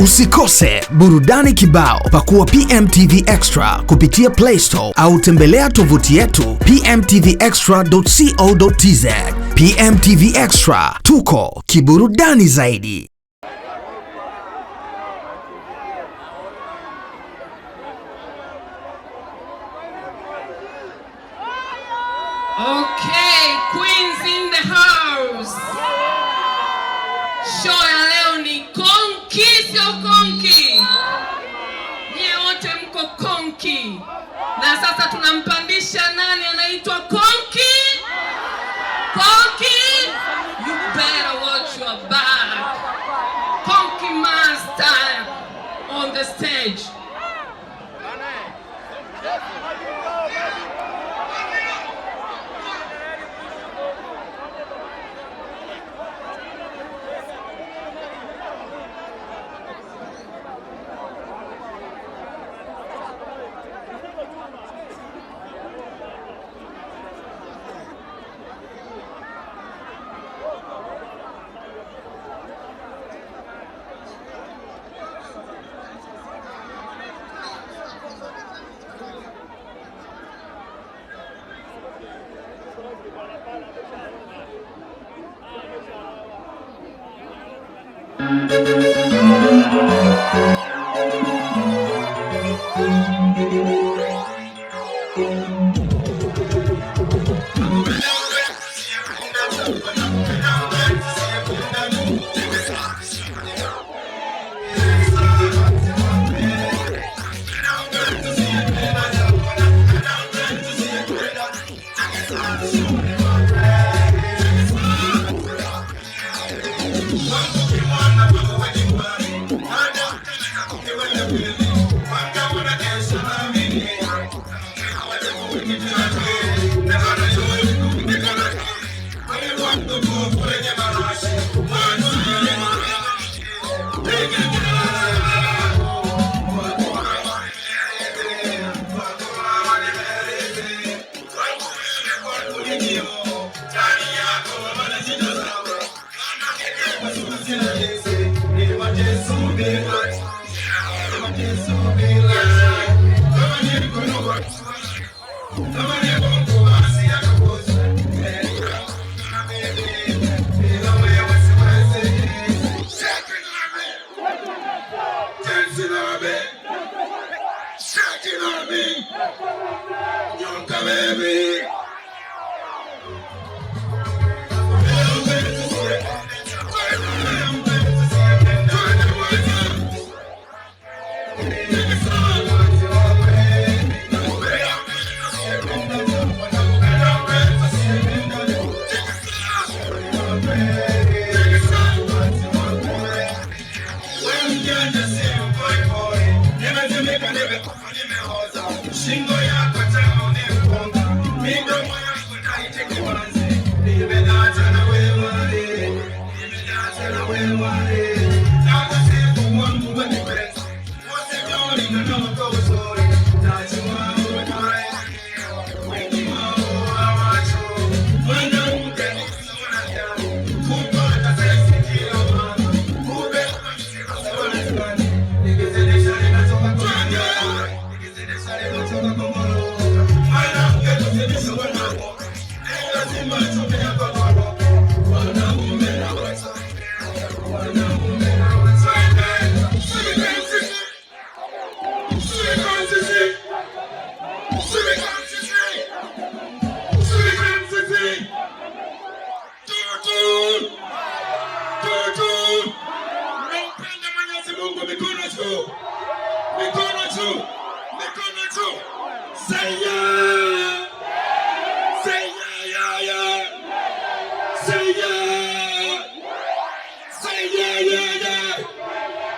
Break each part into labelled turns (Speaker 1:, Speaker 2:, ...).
Speaker 1: Usikose burudani kibao. Pakua PMTV Extra kupitia Play Store au tembelea tovuti yetu pmtvextra.co.tz. PMTV Extra, tuko kiburudani zaidi.
Speaker 2: Okay, Queens in the house. Show ya leo ni konki, sio konki. Nyie wote mko konki. Na sasa tunampandisha nani anaitwa konki? Konki, you better watch your back. Konki master on the stage.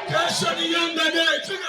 Speaker 3: Kesho ni Yanga Day.